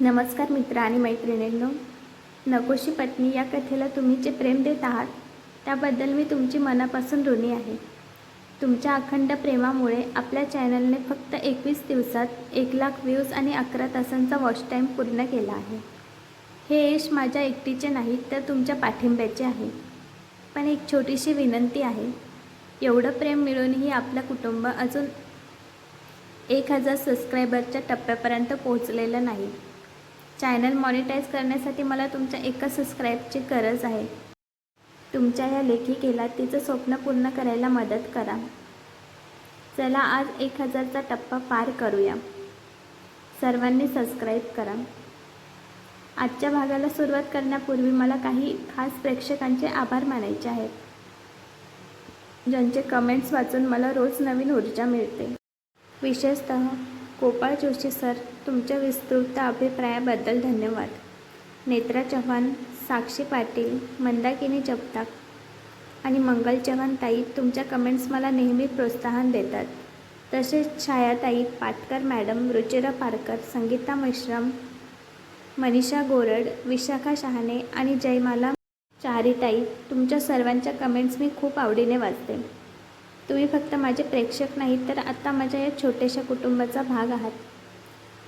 नमस्कार मित्र आणि मैत्रिणींनो, नकोशी पत्नी या कथेला तुम्ही जे प्रेम देत आहात त्याबद्दल मी तुमची मनापासून ऋणी आहे. तुमच्या अखंड प्रेमामुळे आपल्या चॅनलने फक्त 21 दिवसात 1,00,000 व्ह्यूज आणि 11 तासांचा वॉच टाईम पूर्ण केला आहे. हे यश माझ्या एकटीचे नाही तर तुमच्या पाठिंब्याचे आहे. पण एक छोटीशी विनंती आहे. एवढं प्रेम मिळूनही आपलं कुटुंब अजून 1,000 सबस्क्रायबरच्या टप्प्यापर्यंत पोहोचलेलं नाही. चॅनल मॉनिटाईज करण्यासाठी मला तुमच्या एका सबस्क्राईबची गरज आहे. तुमच्या या लेखिकेला तिचं स्वप्न पूर्ण करायला मदत करा. चला आज 1,000चा टप्पा पार करूया. सर्वांनी सबस्क्राईब करा. आजच्या भागाला सुरुवात करण्यापूर्वी मला काही खास प्रेक्षकांचे आभार मानायचे आहेत, ज्यांचे कमेंट्स वाचून मला रोज नवीन ऊर्जा मिळते. विशेषतः गोपाळ जोशी सर, तुमच्या विस्तृत अभिप्रायाबद्दल धन्यवाद. नेत्रा चव्हाण, साक्षी पाटील, मंदाकिनी जगताप आणि मंगल चव्हाण ताई, तुमच्या कमेंट्स मला नेहमी प्रोत्साहन देतात. तसेच छायाताई, पाटकर मॅडम, रुचिरा पारकर, संगीता मेश्राम, मनीषा गोरड, विशाखा शहाणे आणि जयमाला चारीताई, तुमच्या सर्वांच्या कमेंट्स मी खूप आवडीने वाचते. तुम्ही फक्त माझे प्रेक्षक नाहीत तर आता माझ्या या छोट्याशा कुटुंबाचा भाग आहात.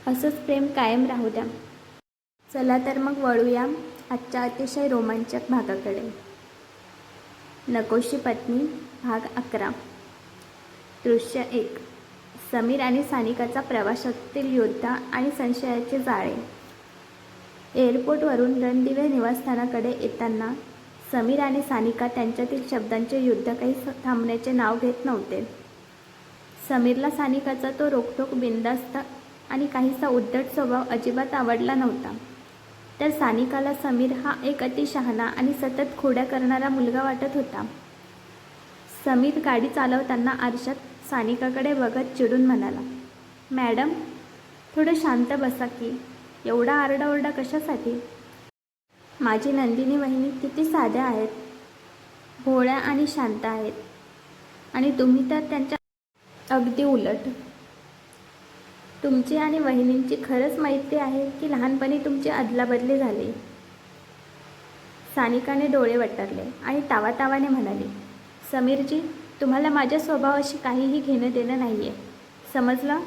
असंच प्रेम कायम राहू द्या. चला तर मग वळूया आजच्या अतिशय रोमांचक भागाकडे. नकोशी पत्नी भाग 11. दृश्य 1. समीर आणि सानिकाचा प्रवासातील युद्ध आणि संशयाचे जाळे. एअरपोर्टवरून रणदिवे निवासस्थानाकडे येताना समीर आणि सानिका त्यांच्यातील शब्दांचे युद्ध काही थांबण्याचे नाव घेत नव्हते. समीरला सानिकाचा तो रोखठोक, बिनधास्त आणि काहीसा उद्धट स्वभाव अजिबात आवडला नव्हता. तर सानिकाला समीर हा एक अतिशहाणा आणि सतत खोड्या करणारा मुलगा वाटत होता. समीर गाडी चालवताना आरशात सानिकाकडे बघत चिडून म्हणाला, मॅडम, थोडं शांत बसा की. एवढा आरडाओरडा कशासाठी? माझी नंदिनी वहिनी किती साध्या आहेत, भोळ्या आणि शांत आहेत, आणि तुम्ही तर त्यांच्या अगदी उलट. तुमची आणि वहिनींची खरंच मैत्री आहे की लहानपणी तुमची अदलाबदली झाली? सानिकाने डोळे वटारले आणि तावातावाने म्हणाली, समीरजी, तुम्हाला माझ्या स्वभावाशी काहीही घेणं देणं नाही आहे, समजलं?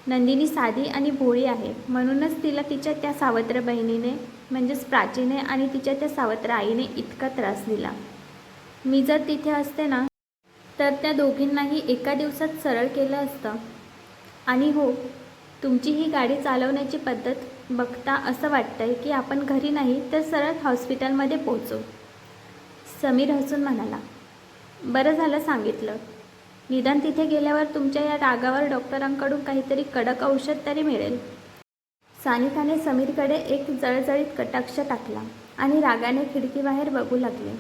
नंदिनी साधी आणि भोळी आहे, म्हणूनच तिला तिच्या त्या सावत्र बहिणीने म्हणजेच प्राचीने आणि तिच्या त्या सावत्र आईने इतका त्रास दिला. मी जर तिथे असते ना तर त्या दोघींनाही एका दिवसात सरळ केलं असतं. आणि हो, तुमची ही गाडी चालवण्याची पद्धत बघता असं वाटतंय की आपण घरी नाही तर सरळ हॉस्पिटलमध्ये पोहोचू. समीर हसून म्हणाला, बरं झालं सांगितलं. निदान तिथे गेल्यावर तुमच्या या रागावर डॉक्टरांकडून काहीतरी कडक औषध तरी मिळेल. सानिकाने समीरकडे एक जळजळीत कटाक्ष टाकला आणि रागाने खिडकीबाहेर बघू लागले.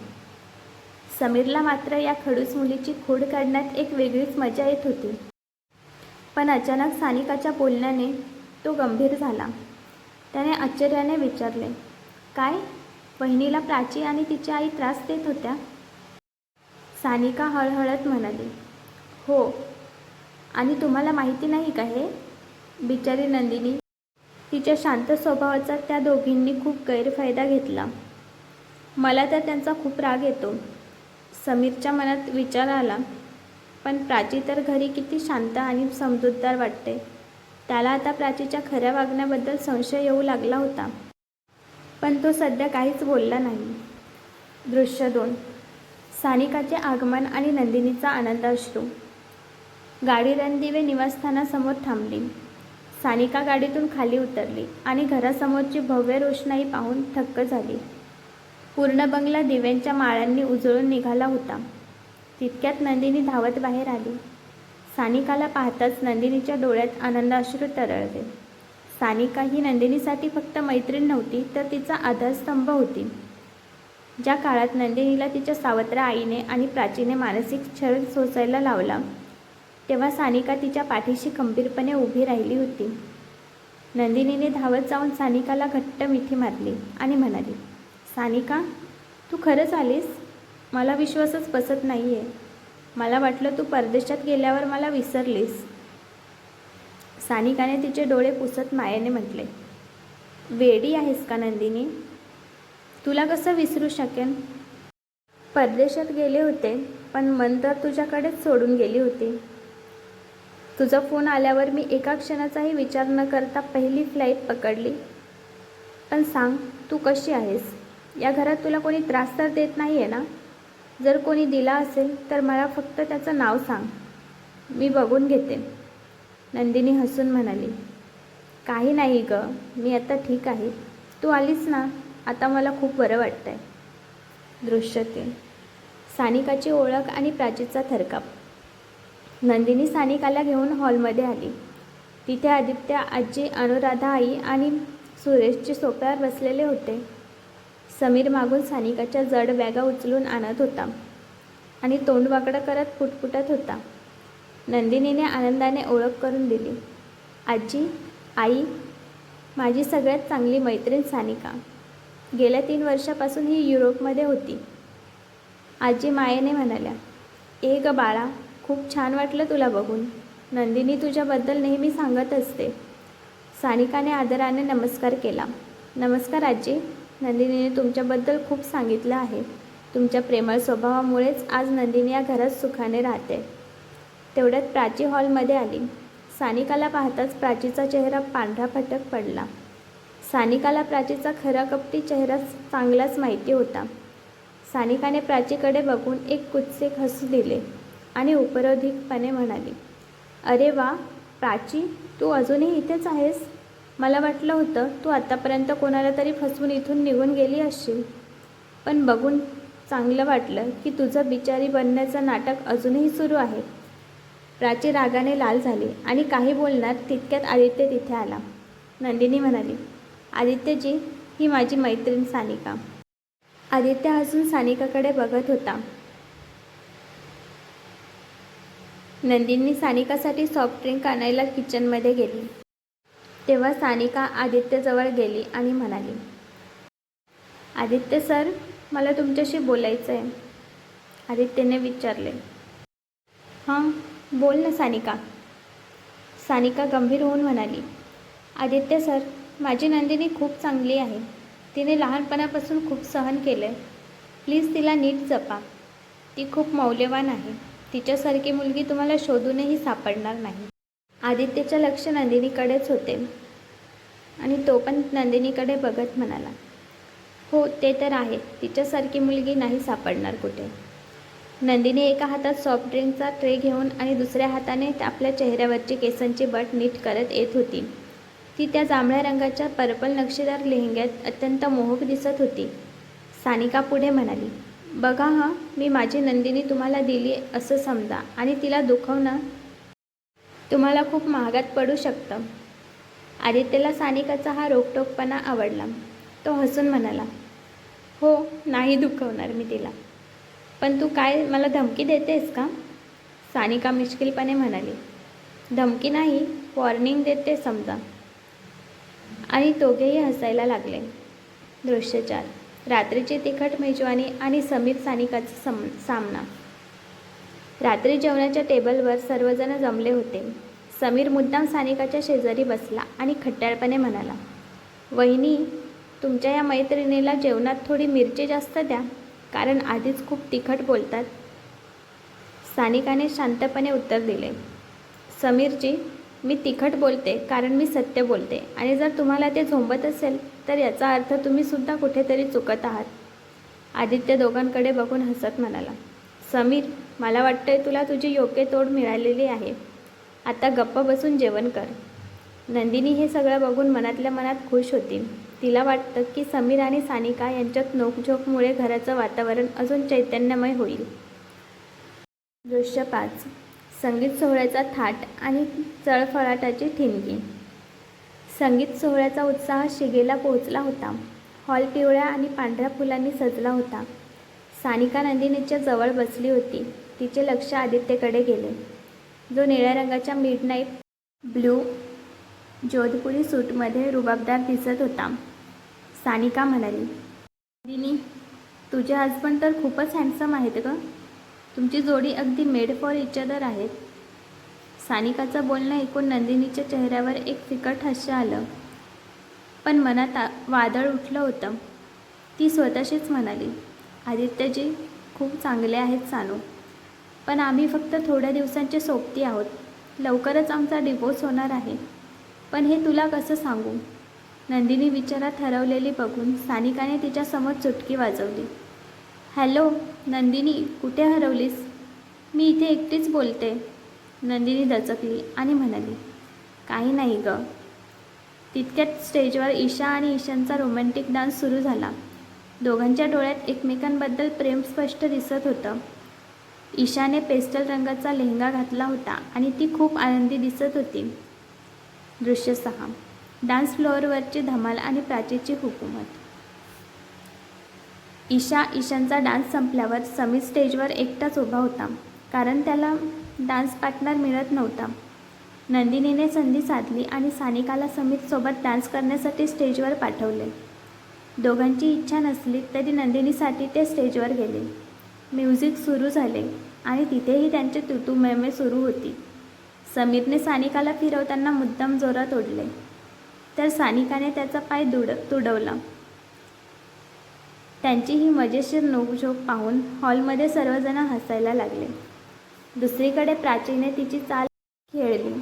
समीरला मात्र या खडूस मुलीची खोड काढण्यात एक वेगळीच मजा येत होती. पण अचानक सानिकाच्या बोलण्याने तो गंभीर झाला. त्याने आश्चर्याने विचारले, काय? बहिणीला प्राची आणि तिची आई त्रास देत होत्या? सानिका हळहळत म्हणाली, हो. आणि तुम्हाला माहिती नाही का हे? बिचारी नंदिनी, तिच्या शांत स्वभावाचा त्या दोघींनी खूप गैरफायदा घेतला. मला तर त्यांचा खूप राग येतो. समीरच्या मनात विचार आला, पण प्राची तर घरी किती शांत आणि समजूतदार वाटते. त्याला आता प्राचीच्या खऱ्या वागण्याबद्दल संशय येऊ लागला होता. पण तो सध्या काहीच बोलला नाही. दृश्य 2. सानिकाचे आगमन आणि नंदिनीचा आनंदाश्रू. गाडी रणदिवे निवासस्थानासमोर थांबली. सानिका गाडीतून खाली उतरली आणि घरासमोरची भव्य रोषणाई पाहून थक्क झाली. पूर्ण बंगला दिव्यांच्या माळांनी उजळून निघाला होता. तितक्यात नंदिनी धावत बाहेर आली. सानिकाला पाहताच नंदिनीच्या डोळ्यात आनंदाश्रू तरळले. सानिका ही नंदिनीसाठी फक्त मैत्रीण नव्हती तर तिचा आधारस्तंभ होती. ज्या काळात नंदिनीला तिच्या सावत्र आईने आणि प्राचीने मानसिक छळ सोसायला लावला, तेव्हा सानिका तिच्या पाठीशी खंबीरपणे उभी राहिली होती. नंदिनीने धावत जाऊन सानिकाला घट्ट मिठी मारली आणि म्हणाली, सानिका, तू खरंच आलीस? मला विश्वासच बसत नाही आहे. मला वाटलं तू परदेशात गेल्यावर मला विसरलीस. सानिकाने तिचे डोळे पुसत मायेने म्हटले, वेडी आहेस का नंदिनी? तुला कसं विसरू शकेन? परदेशात गेले होते, पण मन तर तुझ्याकडेच सोडून गेली होती. तुझा फोन आल्यावर मी एका क्षणाचाही विचार न करता पहिली फ्लाईट पकडली. पण सांग, तू कशी आहेस? या घरात तुला कोणी त्रास तर देत नाही आहे ना? जर कोणी दिला असेल तर मला फक्त त्याचं नाव सांग, मी बघून घेते. नंदिनी हसून म्हणाली, काही नाही गं, मी आता ठीक आहे. तू आलीस ना, आता मला खूप बरं वाटतं आहे. दृश्य 3. सानिकाची ओळख आणि प्राचीचा थरकाप. नंदिनी सानिकाला घेऊन हॉलमध्ये आली. तिथे आदित्य, आजी, अनुराधा आई आणि सुरेशजी सोफ्यावर बसलेले होते. समीर मागून सानिकाच्या जड बॅगा उचलून आणत होता आणि तोंड वाकडं करत पुटपुटत होता. नंदिनीने आनंदाने ओळख करून दिली. आजी, आई, माझी सगळ्यात चांगली मैत्रीण सानिका. गेल्या 3 वर्षापासून ही युरोपमध्ये होती. आजी मायेने म्हणाल्या, ए ग बाळा, खूप छान वाटलं तुला बघून. नंदिनी तुझ्याबद्दल नेहमी सांगत असते. सानिकाने आदराने नमस्कार केला. नमस्कार आजी, नंदिनीने तुमच्याबद्दल खूप सांगितलं आहे. तुमच्या प्रेमळ स्वभावामुळेच आज नंदिनी या घरात सुखाने राहते. तेवढ्यात प्राची हॉलमध्ये आली. सानिकाला पाहताच प्राचीचा चेहरा पांढरा फटक पडला. सानिकाला प्राचीचा खरा कपटी चेहरा चांगलाच माहिती होता. सानिकाने प्राचीकडे बघून एक कुत्सिक हसू दिले आणि उपरोधिकपणे म्हणाली, अरे वा प्राची, तू अजूनही इथेच आहेस? मला वाटलं होतं तू आत्तापर्यंत कोणाला तरी फसवून इथून निघून गेली असशील. पण बघून चांगलं वाटलं की तुझं बिचारी बनण्याचं नाटक अजूनही सुरू आहे. प्राची रागाने लाल झाली आणि काही बोलणार तितक्यात आदित्य तिथे आला. नंदिनी म्हणाली, आदित्यजी, ही माझी मैत्रीण सानिका. आदित्य हसून सानिकाकडे बघत होता. नंदिनी सानिकासाठी सॉफ्ट ड्रिंक आणायला किचनमध्ये गेली. तेव्हा सानिका आदित्यजवळ गेली आणि म्हणाली, आदित्य सर, मला तुमच्याशी बोलायचं आहे. आदित्यने विचारले. हां, बोल ना सानिका. सानिका गंभीर होऊन म्हणाली, आदित्य सर, माझी नंदिनी खूप चांगली आहे. तिने लहानपणापासून खूप सहन केलं आहे. प्लीज तिला नीट जपा. ती खूप मौल्यवान आहे. तिच्यासारखी मुलगी तुम्हाला शोधूनही सापडणार नाही. आदित्यचे लक्ष नंदिनीकडेच होते आणि तो पण नंदिनीकडे बघत म्हणाला, हो ते तर आहे, तिच्यासारखी मुलगी नाही सापडणार कुठे. नंदिनी एका हातात सॉफ्ट ड्रिंकचा ट्रे घेऊन आणि दुसऱ्या हाताने आपल्या चेहऱ्यावरची केसांची बट नीट करत येत होती. ती त्या जांभळ्या रंगाच्या पर्पल नक्षीदार लेहंग्यात अत्यंत मोहक दिसत होती. सानिका पुढे म्हणाली, बघा हां, मी माझी नंदिनी तुम्हाला दिली असं समजा आणि तिला दुखवणं तुम्हाला खूप महागात पडू शकतं. आदित्यला सानिकाचा हा रोकटोकपणा आवडला. तो हसून म्हणाला, हो, नाही दुखवणार मी तिला. पण तू काय मला धमकी देतेस का? सानिका मिश्किलपणे म्हणाली, धमकी नाही, वॉर्निंग देते समजा. आणि दोघेही हसायला लागले. दृश्य 4. रात्रीची तिखट मेजवानी आणि समीर सानिकाचा सामना. रात्री जेवणाच्या टेबलवर सर्वजण जमले होते. समीर मुद्दाम सानिकाच्या शेजारी बसला आणि खट्याळपणे म्हणाला, वहिनी, तुमच्या या मैत्रिणीला जेवणात थोडी मिरची जास्त द्या, कारण आधीच खूप तिखट बोलतात. सानिकाने शांतपणे उत्तर दिले, समीरजी, मी तिखट बोलते कारण मी सत्य बोलते आणि जर तुम्हाला ते झोंबत असेल तर याचा अर्थ तुम्ही सुद्धा कुठेतरी चुकत आहात. आदित्य दोघांकडे बघून हसत म्हणाला, समीर, मला वाटतंय तुला तुझी योग्य तोड मिळालेली आहे. आता गप्प बसून जेवण कर. नंदिनी हे सगळं बघून मनातल्या मनात खुश होती. तिला वाटतं की समीर आणि सानिका यांच्यात नोकझोकमुळे घराचं वातावरण अजून चैतन्यमय होईल. दृश्य 5. संगीत सोहळ्याचा थाट आणि चळफळाटाची ठिणगी. संगीत सोहळ्याचा उत्साह शिगेला पोहोचला होता. हॉल पिवळ्या आणि पांढऱ्या फुलांनी सजला होता. सानिका नंदिनीच्या जवळ बसली होती. तिचे लक्ष आदित्यकडे गेले, जो निळ्या रंगाच्या मिडनाईट ब्लू जोधपुरी सूटमध्ये रुबाबदार दिसत होता. सानिका म्हणाली, नंदिनी, तुझे हजबंड तर खूपच हँडसम आहेत गं. तुमची जोडी अगदी मेड फॉर इच अदर आहेत. सानिकाचं बोलणं ऐकून नंदिनीच्या चेहऱ्यावर एक फिकट हास्य आलं. पण मनात वादळ उठलं होतं. ती स्वतःशीच म्हणाली, आदित्यजी खूप चांगले आहेत सानू, पण आम्ही फक्त थोड्या दिवसांचे सोबती आहोत. लवकरच आमचा डिवोर्स होणार आहे. पण हे तुला कसं सांगू? नंदिनी विचारात हरवलेली बघून सानिकाने तिच्यासमोर चुटकी वाजवली. हॅलो नंदिनी, कुठे हरवलीस? मी इथे एकटीच बोलते. नंदिनी दचकली आणि म्हणाली, काही नाही गं. तितक्यात स्टेजवर ईशा आणि ईशानचा रोमॅन्टिक डान्स सुरू झाला. दोघांच्या डोळ्यात एकमेकांबद्दल प्रेम स्पष्ट दिसत होतं. ईशाने पेस्टल रंगाचा लेहंगा घातला होता आणि ती खूप आनंदी दिसत होती. दृश्य 6. डान्स फ्लोअरवरची धमाल आणि प्राचीची हुकूमत. ईशानचा डान्स संपल्यावर समीर स्टेजवर एकटाच उभा होता, कारण त्याला डान्स पार्टनर मिळत नव्हता. नंदिनीने संधी साधली आणि सानिकाला समीरसोबत डान्स करण्यासाठी स्टेजवर पाठवले. दोघांची इच्छा नसली तरी नंदिनीसाठी ते स्टेजवर गेले. म्युझिक सुरू झाले आणि तिथेही त्यांचे तुतुमेमे सुरू होती. समीरने सानिकाला फिरवताना मुद्दाम जोरात ओढले, तर सानिकाने त्याचा पाय तुडवला. त्यांची ही मजेशीर नोकझोक पाहून हॉलमध्ये सर्वजण हसायला लागले. दुसरीकडे प्राचीने तिची चाल खेळली.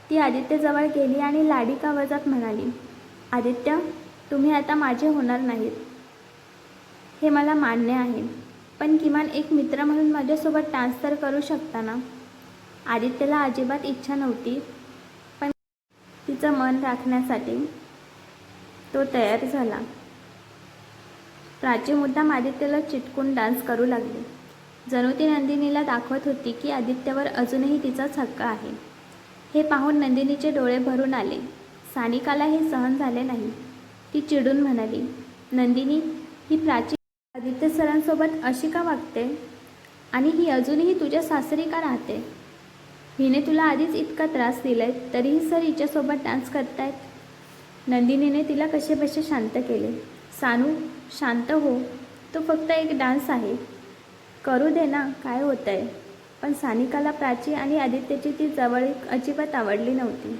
ती आदित्यजवळ गेली आणि लाडिक आवाजात म्हणाली, आदित्य, तुम्ही आता माझे होणार नाहीत. हे मला मान्य आहे, पण किमान एक मित्र म्हणून माझ्यासोबत डान्स तर करू शकता ना? आदित्यला अजिबात इच्छा नव्हती, पण तिचं मन राखण्यासाठी तो तयार झाला. प्राची मुद्दाम आदित्यला चिटकून डान्स करू लागली. जणू ती नंदिनीला दाखवत होती की आदित्यवर अजूनही तिचाच हक्क आहे. हे पाहून नंदिनीचे डोळे भरून आले. सानिकाला हे सहन झाले नाही. ती चिडून म्हणाली, नंदिनी, ही प्राची आदित्य सरांसोबत अशी का वागते? आणि ही अजूनही तुझ्या सासरी का राहते? हिने तुला आधीच इतका त्रास दिलाय, तरीही सर हिच्यासोबत डान्स करतायत. नंदिनीने तिला कसेबसे शांत केले. सानू, शांत हो. तो फक्त एक डान्स आहे. करू दे ना, काय होतंय? पण सानिकाला प्राची आणि आदित्यची ती जवळीक अजिबात आवडली नव्हती.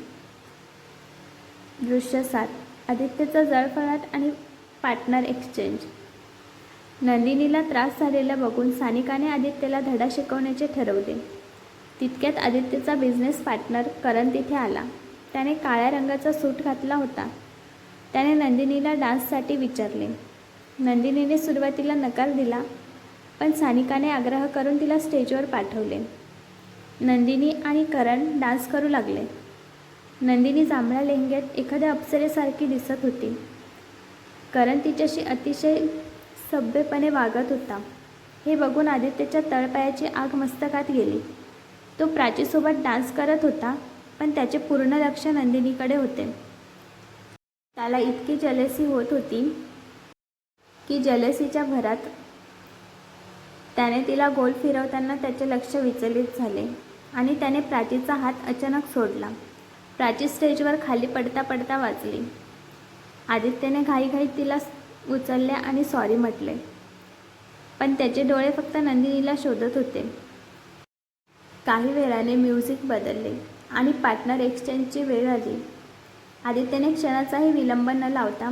दृश्य 7. आदित्यचा जळफळाट आणि पार्टनर एक्सचेंज. नंदिनीला त्रास झालेला बघून सानिकाने आदित्यला धडा शिकवण्याचे ठरवले. तितक्यात आदित्यचा बिझनेस पार्टनर करण तिथे आला. त्याने काळ्या रंगाचा सूट घातला होता. त्याने नंदिनीला डान्ससाठी विचारले. नंदिनीने सुरुवातीला नकार दिला, पण सानिकाने आग्रह करून तिला स्टेजवर पाठवले. नंदिनी आणि करण डान्स करू लागले. नंदिनी जांभळ्या लेहंग्यात एखाद्या अप्सरेसारखी दिसत होती. करण तिच्याशी अतिशय सभ्यपणे वागत होता. हे बघून आदित्यच्या तळपायाची आग मस्तकात गेली. तो प्राचीसोबत डान्स करत होता, पण त्याचे पूर्ण लक्ष नंदिनीकडे होते. त्याला इतकी जलेसी होत होती की जलेसीच्या भरात त्याने तिला गोल फिरवताना त्याचे लक्ष विचलित झाले आणि त्याने प्राचीचा हात अचानक सोडला. प्राची स्टेजवर खाली पडता पडता वाचली. आदित्यने घाईघाईत तिला उचलले आणि सॉरी म्हटले, पण त्याचे डोळे फक्त नंदिनीला शोधत होते. काही वेळाने म्युझिक बदलले आणि पार्टनर एक्सचेंजची वेळ आली. आदित्यने क्षणाचाही विलंब न लावता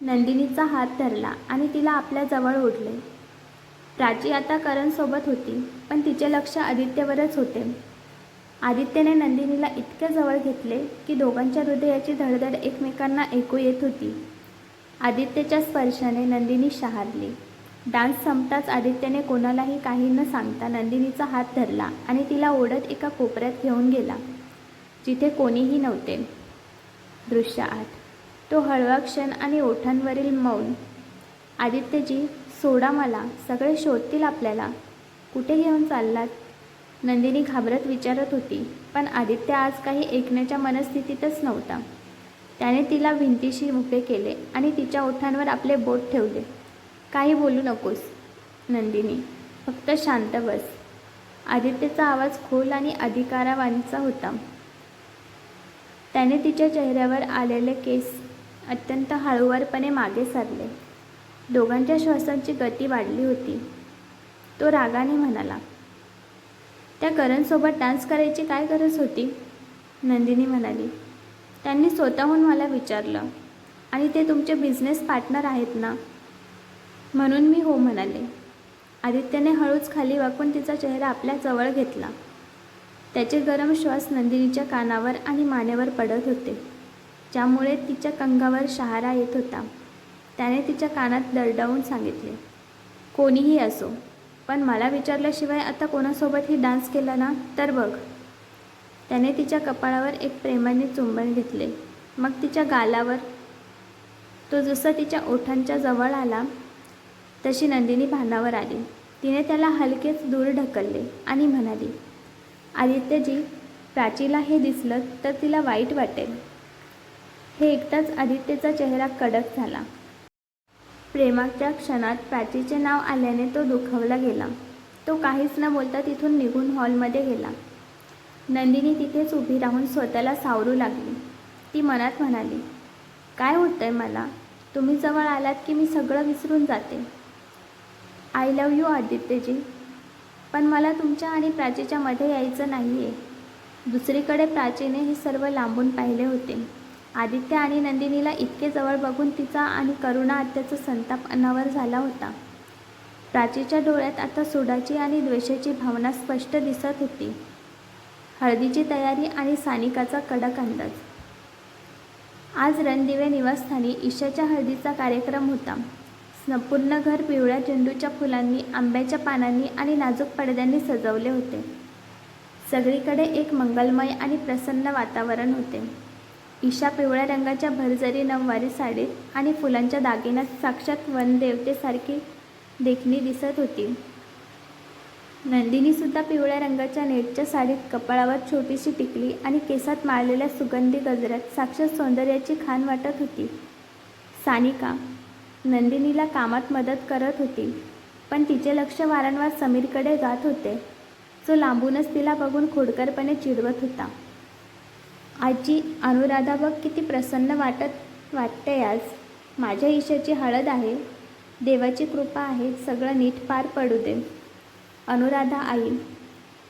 नंदिनीचा हात धरला आणि तिला आपल्या जवळ ओढले. प्राची आता करणसोबत होती, पण तिचे लक्ष आदित्यवरच होते. आदित्यने नंदिनीला इतक्या जवळ घेतले की दोघांच्या हृदयाची धडधड एकमेकांना ऐकू येत होती. आदित्यच्या स्पर्शाने नंदिनी शहारली. डान्स संपताच आदित्यने कोणालाही काही न सांगता नंदिनीचा हात धरला आणि तिला ओढत एका कोपऱ्यात घेऊन गेला, जिथे कोणीही नव्हते. दृश्य 8. तो हळवा क्षण आणि ओठांवरील मौन. आदित्यजी, सोडा मला, सगळे शोधतील आपल्याला. कुठे घेऊन चाललात? नंदिनी घाबरत विचारत होती, पण आदित्य आज काही ऐकण्याच्या मनस्थितीतच नव्हता. त्याने तिला भिंतीशी उभे केले आणि तिच्या ओठांवर आपले बोट ठेवले. काही बोलू नकोस नंदिनी, फक्त शांत बस. आदित्यचा आवाज खोल आणि अधिकारावांचा होता. त्याने तिच्या चेहऱ्यावर आलेले केस अत्यंत हळूवारपणे मागे सारले. दोघांच्या श्वासांची गती वाढली होती. तो रागाने म्हणाला, त्या करणसोबत डान्स करायची काय गरज होती? नंदिनी म्हणाली, त्यांनी स्वतःहून मला विचारलं. आणि ते तुमचे बिझनेस पार्टनर आहेत ना? म्हणून मी हो म्हणाले. आदित्यने हळूच खाली वाकून तिचा चेहरा आपल्या जवळ घेतला. त्याचे गरम श्वास नंदिनीच्या कानावर आणि मानेवर पडत होते, ज्यामुळे तिच्या कंगावर शहारा येत होता. त्याने तिच्या कानात दरडावून सांगितले, कोणीही असो, पण मला विचारल्याशिवाय आता कोणासोबतही डान्स केला ना तर बघ. त्याने तिच्या कपाळावर एक प्रेमाने चुंबन घेतले. मग तिच्या गालावर. तो जसा तिच्या ओठांच्या जवळ आला तशी नंदिनी भानावर आली. तिने त्याला हलकेच दूर ढकलले आणि म्हणाली, आदित्यजी, प्राचीला हे दिसलं तर तिला वाईट वाटेल. हे ऐकताच आदित्यचा चेहरा कडक झाला. प्रेमाच्या क्षणात प्राचीचे नाव आल्याने तो दुखावला गेला. तो काहीच न बोलता तिथून निघून हॉलमध्ये गेला. नंदिनी तिथेच उभी राहून स्वतःला सावरू लागली. ती मनात म्हणाली, काय होतंय मला? तुम्ही जवळ आलात की मी सगळं विसरून जाते. आय लव्ह यू आदित्यजी, पण मला तुमच्या आणि प्राचीच्या मध्ये यायचं नाही आहे. दुसरीकडे प्राचीने हे सर्व लांबून पाहिले होते. आदित्य आणि नंदिनीला इतके जवळ बघून तिचा आणि करुणा आत्याचा संताप अनावर झाला होता. प्राचीच्या डोळ्यात आता सुडाची आणि द्वेषाची भावना स्पष्ट दिसत होती. हळदीची तयारी आणि सानिकाचा कडक अंदाज. आज रणदिवे निवासस्थानी ईशाच्या हळदीचा कार्यक्रम होता. संपूर्ण घर पिवळ्या झेंडूच्या फुलांनी, आंब्याच्या पानांनी आणि नाजूक पडद्यांनी सजवले होते. सगळीकडे एक मंगलमय आणि प्रसन्न वातावरण होते. ईशा पिवळ्या रंगाच्या भरजरी नऊवारी साडीत आणि फुलांच्या दागिन्यात साक्षात वनदेवतेसारखी देखणी दिसत होती. नंदिनीसुद्धा पिवळ्या रंगाच्या नेटच्या साडीत, कपाळावर छोटीशी टिकली आणि केसात माळलेल्या सुगंधी गजऱ्यात साक्षात सौंदर्याची खाण वाटत होती. सानिका नंदिनीला कामात मदत करत होती, पण तिचे लक्ष वारंवार समीरकडे जात होते, जो लांबूनच तिला बघून खोडकरपणे चिडवत होता. आजी, अनुराधा बघ किती प्रसन्न वाटते आज. माझ्या ईशाची हळद आहे. देवाची कृपा आहे, सगळं नीट पार पडू दे. अनुराधा आई,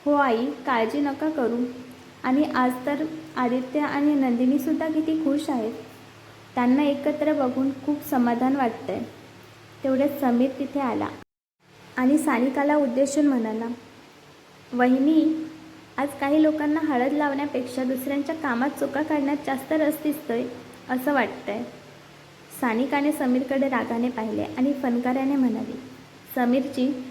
हो आई, काळजी नका करू. आणि आज तर आदित्य आणि नंदिनीसुद्धा किती खुश आहेत. त्यांना एकत्र बघून खूप समाधान वाटतंय. तेवढ्यात समीर तिथे आला आणि सानिकाला उद्देशून म्हणाला, वहिनी, आज काही लोकांना हळद लावण्यापेक्षा दुसऱ्यांच्या कामात चुका काढण्यात जास्त रस दिसतोय असं वाटतंय. सानिकाने समीरकडे रागाने पाहिले आणि फनकाऱ्याने म्हणाली, समीरजी,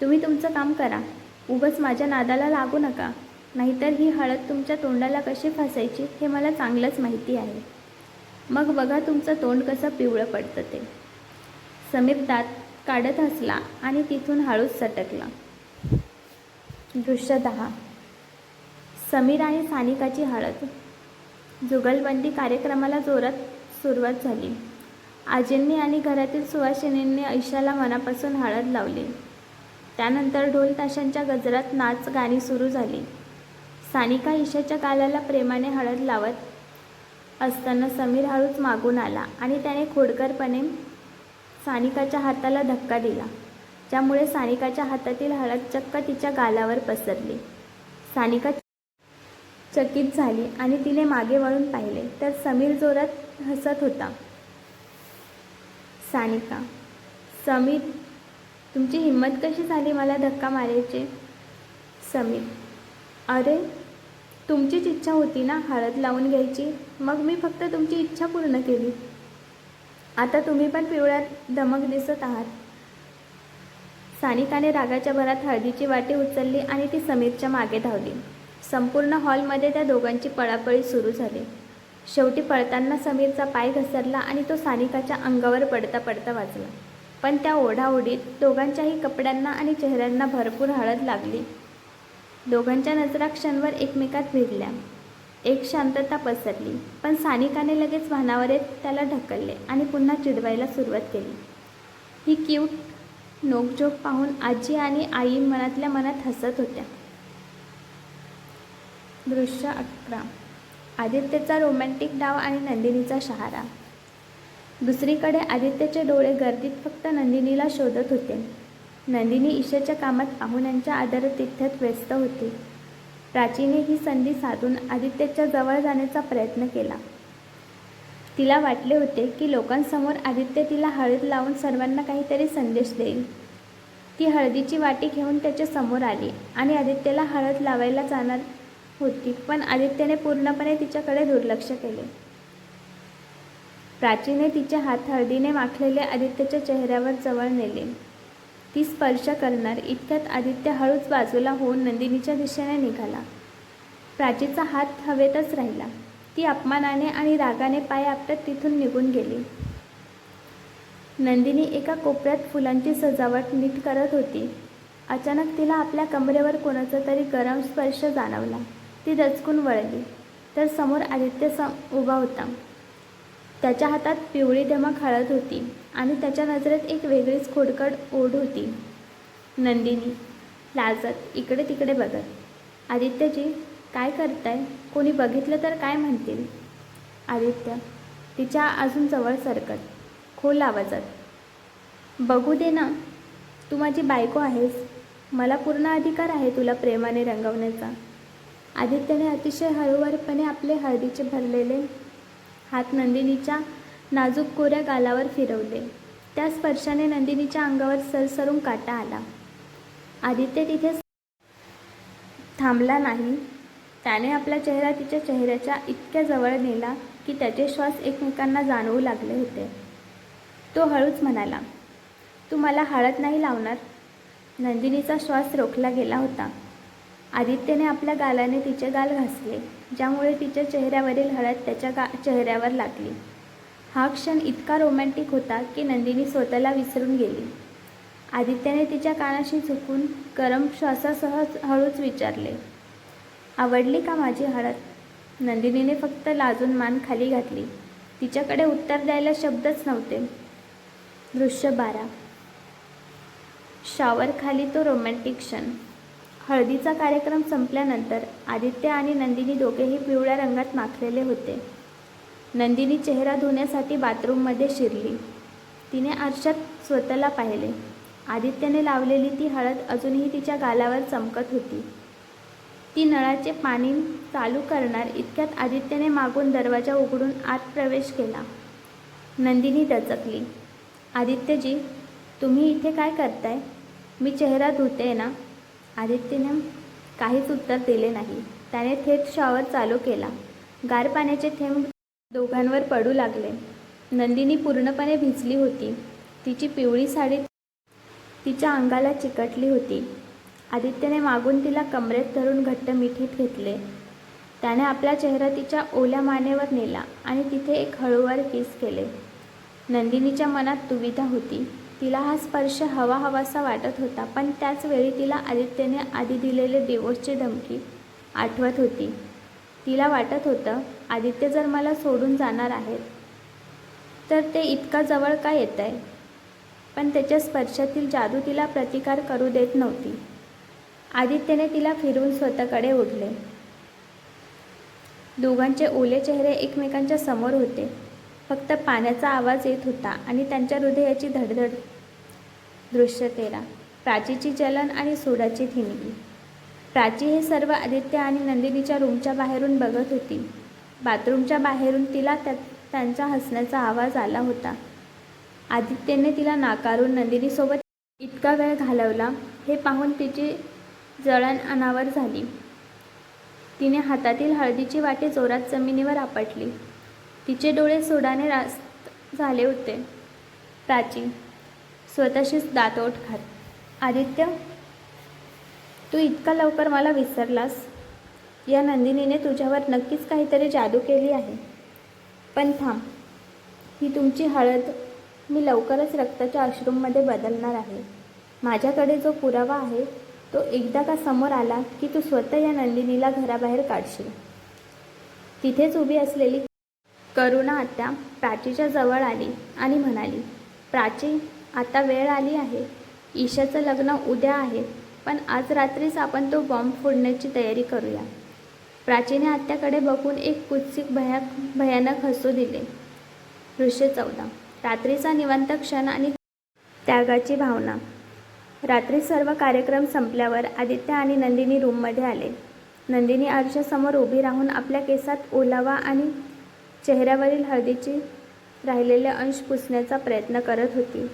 तुम्ही तुमचं काम करा. उगाच माझ्या नादाला लागू नका. नाहीतर ही हळद तुमच्या तोंडाला कशी फासायची हे मला चांगलंच माहिती आहे. मग बघा तुमचं तोंड कसं पिवळं पडतं ते. समीर दात काढत हसला आणि तिथून हळूच सटकला. दृश्य 10. समीर आणि सानिकाची हळद. जुगलबंदी कार्यक्रमाला जोरात सुरुवात झाली. आजींनी आणि घरातील सुवासिनींनी ईशाला मनापासून हळद लावली. त्यानंतर ढोल ताशांच्या गजरात नाच गाणी सुरू झाली. सानिका ईशाच्या गालाला प्रेमाने हळद लावत असताना समीर हळूच मागून आला आणि त्याने खोडकरपणे सानिकाच्या हाताला धक्का दिला, ज्यामुळे सानिकाच्या हातातील हळद चक्क तिच्या गालावर पसरली. सानिका चकित झाली आणि तिने मागे वळून पाहिले तर समीर जोरात हसत होता. सानिका, समीर, तुमची हिंमत कशी झाली मला धक्का मारायची? समीर, अरे, तुमचीच इच्छा होती ना हळद लावून घ्यायची, मग मी फक्त तुमची इच्छा पूर्ण केली. आता तुम्ही पण पिवळ्या धमक दिसत आहात. सानिकाने रागाच्या भरात हळदीची वाटी उचलली आणि ती समीरच्या मागे धावली. संपूर्ण हॉलमध्ये त्या दोघांची पळापळी सुरू झाली. शेवटी पळताना समीरचा पाय घसरला आणि तो सानिकाच्या अंगावर पडता पडता वाचला. पण त्या ओढाओढीत दोघांच्याही कपड्यांना आणि चेहऱ्यांना भरपूर हळद लागली. दोघांच्या नजरा क्षणभर एकमेकात भिडल्या. एक शांतता पसरली, पण सानिकाने लगेच भानावर येत त्याला ढकलले आणि पुन्हा चिडवायला सुरुवात केली. ही क्यूट नोकझोक पाहून आजी आणि आई मनातल्या मनात हसत होत्या. दृश्य 11. आदित्यचा रोमॅन्टिक डाव आणि नंदिनीचा शहारा. दुसरीकडे आदित्यचे डोळे गर्दीत फक्त नंदिनीला शोधत होते. नंदिनी ईशाच्या कामात पाहुण्यांच्या आदरातिथ्यात व्यस्त होती. प्राचीने ही संधी साधून आदित्यच्या जवळ जाण्याचा प्रयत्न केला. तिला वाटले होते की लोकांसमोर आदित्य तिला हळद लावून सर्वांना काहीतरी संदेश देईल. ती हळदीची वाटी घेऊन त्याच्या समोर आली आणि आदित्यला हळद लावायला जाणार होती, पण आदित्यने पूर्णपणे तिच्याकडे दुर्लक्ष केले. प्राचीने तिचे हात हळदीने माखलेले आदित्यच्या चेहऱ्यावर जवळ नेले. ती स्पर्श करणार इतक्यात आदित्य हळूच बाजूला होऊन नंदिनीच्या दिशेने निघाला. प्राचीचा हात हवेतच राहिला. ती अपमानाने आणि रागाने पाय आपटत तिथून निघून गेली. नंदिनी एका कोपऱ्यात फुलांची सजावट नीट करत होती. अचानक तिला आपल्या कमरेवर कोणाचा तरी गरम स्पर्श जाणवला. ती दचकून वळली तर समोर आदित्य उभा होता. त्याच्या हातात पिवळी दमक हळद होती आणि त्याच्या नजरेत एक वेगळीच खोडकड ओढ होती. नंदिनी लाजत इकडे तिकडे बघत, आदित्यजी काय करताय? कोणी बघितलं तर काय म्हणतील? आदित्य तिच्या अजून जवळ सरकत खोल आवाजात, बघू दे ना, तू माझी बायको आहेस. मला पूर्ण अधिकार आहे तुला प्रेमाने रंगवण्याचा. आदित्यने अतिशय हळूवारपणे आपले हळदीचे भरलेले हात नंदिनीच्या नाजूक कोऱ्या गालावर फिरवले. त्या स्पर्शाने नंदिनीच्या अंगावर सरसरून काटा आला. आदित्य तिथे थांबला नाही. त्याने आपला चेहरा तिच्या चेहऱ्याच्या इतक्या जवळ नेला की त्याचे श्वास एकमेकांना जाणवू लागले होते. तो हळूच म्हणाला, तू मला हळद नाही लावणार? नंदिनीचा श्वास रोखला गेला होता. आदित्यने आपल्या गालाने तिचे गाल घासले, ज्यामुळे तिच्या चेहऱ्यावरील हळद त्याच्या चेहऱ्यावर लागली. हा क्षण इतका रोमॅन्टिक होता की नंदिनी स्वतःला विसरून गेली. आदित्यने तिच्या कानाशी झुकून गरम श्वासासह हळूच विचारले, आवडली का माझी हळद? नंदिनीने फक्त लाजून मान खाली घातली. तिच्याकडे उत्तर द्यायला शब्दच नव्हते. दृश्य 12. शॉवर खाली तो रोमॅन्टिक क्षण. हळदीचा कार्यक्रम संपल्यानंतर आदित्य आणि नंदिनी दोघेही पिवळ्या रंगात माखलेले होते. नंदिनी चेहरा धुण्यासाठी बाथरूममध्ये शिरली. तिने आरशात स्वतःला पाहिले. आदित्यने लावलेली ती हळद अजूनही तिच्या गालावर चमकत होती. ती नळाचे पाणी चालू करणार इतक्यात आदित्यने मागून दरवाजा उघडून आत प्रवेश केला. नंदिनी दचकली. आदित्यजी, तुम्ही इथे काय करताय? मी चेहरा धुते ना? आदित्यने काहीच उत्तर दिले नाही. त्याने थेट शॉवर चालू केला. गार पाण्याचे थेंब दोघांवर पडू लागले. नंदिनी पूर्णपणे भिजली होती. तिची पिवळी साडी तिच्या अंगाला चिकटली होती. आदित्यने मागून तिला कमरेत धरून घट्ट मिठीत घेतले. त्याने आपला चेहरा तिच्या ओल्या मानेवर नेला आणि तिथे एक हळूवार किस केले. नंदिनीच्या मनात दुविधा होती. तिला हा स्पर्श हवाहवासा वाटत होता, पण त्याच वेळी तिला आदित्यने आधी दिलेले डिवोर्सची धमकी आठवत होती. तिला वाटत होतं, आदित्य जर मला सोडून जाणार आहेत तर ते इतका जवळ का येत आहे? पण त्याच्या स्पर्शातील जादू तिला प्रतिकार करू देत नव्हती. आदित्यने तिला फिरवून स्वतःकडे ओढले. दोघांचे ओले चेहरे एकमेकांच्या समोर होते. फक्त पाण्याचा आवाज येत होता आणि त्यांच्या हृदयाची धडधड. दृश्य 13. प्राचीची जलन आणि सोडाची ठिणगी. प्राची हे सर्व आदित्य आणि नंदिनीच्या रूमच्या बाहेरून बघत होती. बाथरूमच्या बाहेरून तिला त्यांचा हसण्याचा आवाज आला होता. आदित्यने तिला नाकारून नंदिनीसोबत इतका वेळ घालवला हे पाहून तिची जळण अनावर झाली. तिने हातातील हळदीची वाटी जोरात जमिनीवर आपटली. तिचे डोळे सोडाने रास्त झाले होते. प्राची स्वतःशीच दातओठ खात, आदित्य, तू इतका लवकर मला विसरलास? या नंदिनीने तुझ्यावर नक्कीच काहीतरी जादू केली आहे. पण थांब, ही तुमची हळद मी लवकरच रक्ताच्या अश्रूंमध्ये बदलणार आहे. माझ्याकडे जो पुरावा आहे तो एकदा का समोर आला की तू स्वतः या नंदिनीला घराबाहेर काढशील. तिथेच उभी असलेली करुणा आत्या प्राचीच्या जवळ आली आणि म्हणाली, प्राची, आता वेळ आली आहे. ईशाचं लग्न उद्या आहे, पण आज रात्रीच आपण तो बॉम्ब फोडण्याची तयारी करूया. प्राचीने आत्याकडे बघून एक कुत्सिक भयानक हसू दिले. दृश्य 14. रात्रीचा निवांत क्षण आणि त्यागाची भावना. रात्री सर्व कार्यक्रम संपल्यावर आदित्य आणि नंदिनी रूममध्ये आले. नंदिनी आरशासमोर उभी राहून आपल्या केसात ओलावा आणि चेहऱ्यावरील हळदीची राहिलेले अंश पुसण्याचा प्रयत्न करत होती.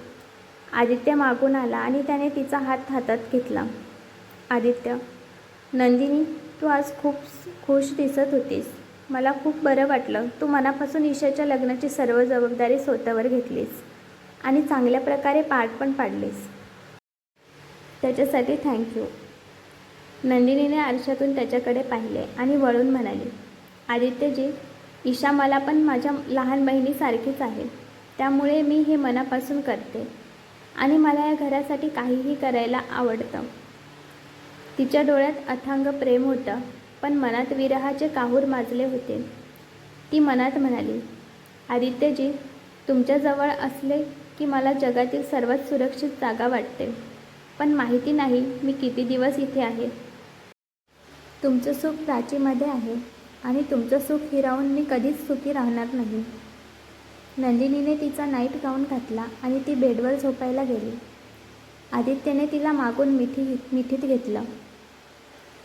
आदित्य मागून आला आणि त्याने तिचा हात हातात घेतला. आदित्य, नंदिनी, तू आज खूप खुश दिसत होतीस. मला खूप बरं वाटलं. तू मनापासून ईशाच्या लग्नाची सर्व जबाबदारी स्वतःवर घेतलीस आणि चांगल्या प्रकारे पार पण पाडलीस. त्याच्यासाठी थँक्यू. नंदिनीने आरशातून त्याच्याकडे पाहिले आणि वळून म्हणाली, आदित्यजी, ईशा मला पण माझ्या लहान बहिणीसारखीच आहे. त्यामुळे मी हे मनापासून करते आणि मला या घरासाठी काहीही करायला आवडतं. तिच्या डोळ्यात अथांग प्रेम होतं, पण मनात विरहाचे काहूर माजले होते. ती मनात म्हणाली, आदित्यजी, तुमच्याजवळ असले की मला जगातील सर्वात सुरक्षित जागा वाटते. पण माहिती नाही मी किती दिवस इथे आहे. तुमचं सुख प्राचीमध्ये आहे आणि तुमचं सुख हिरावून मी कधीच सुखी राहणार नाही. नंदिनीने तिचा नाईट गाऊन घातला आणि ती बेडवर झोपायला गेली. आदित्यने तिला मागून मिठीत घेतलं.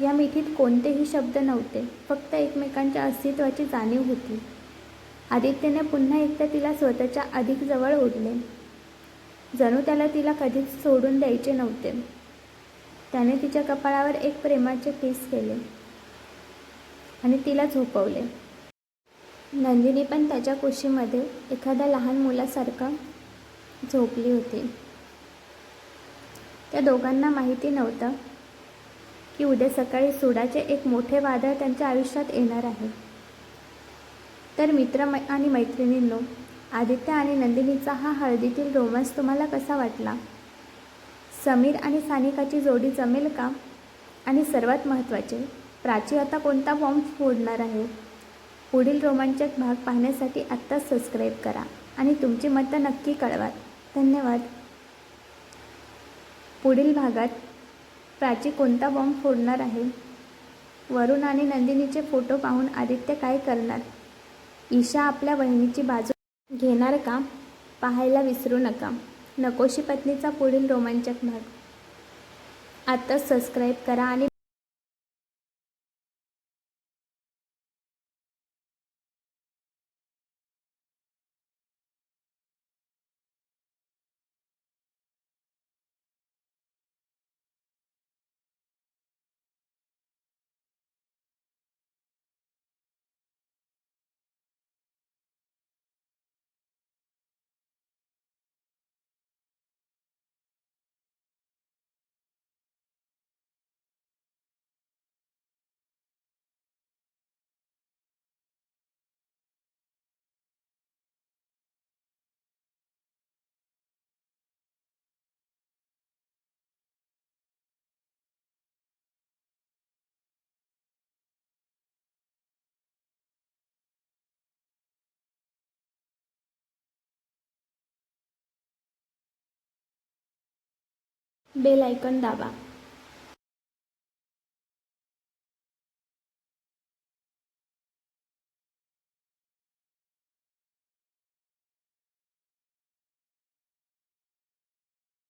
या मिठीत कोणतेही शब्द नव्हते, फक्त एकमेकांच्या अस्तित्वाची जाणीव होती. आदित्यने पुन्हा एकदा तिला स्वतःच्या अधिक जवळ ओढले. जणू त्याला तिला कधीच सोडून द्यायचे नव्हते. त्याने तिच्या कपाळावर एक प्रेमाचे किस केले आणि तिला झोपवले. नंदिनी पण त्याच्या कुशीमध्ये एखाद्या लहान मुलासारखं झोपली होती. त्या दोघांना माहिती नव्हतं की उद्या सकाळी सूडाचे एक मोठे वादळ त्यांच्या आयुष्यात येणार आहे. तर मित्र आणि मैत्रिणींनो, आदित्य आणि नंदिनीचा हा हळदीतील रोमांस तुम्हाला कसा वाटला? समीर आणि सानिकाची जोडी जमेल का? आणि सर्वात महत्त्वाचे, प्राची आता कोणता बॉम्ब फोडणार आहे? पुढील रोमांचक भाग पाहण्यासाठी आत्ताच सबस्क्राईब करा आणि तुमची मतं नक्की कळवा. धन्यवाद. पुढील भागात प्राची कोणता बॉम्ब फोडणार आहे? वरुण आणि नंदिनीचे फोटो पाहून आदित्य काय करणार? ईशा आपल्या बहिणीची बाजू घेणार का? पाहायला विसरू नका. नकोशी पत्नीचा पुढील रोमांचक भाग. आत्ताच सबस्क्राईब करा आणि बेल आयकॉन दाबा.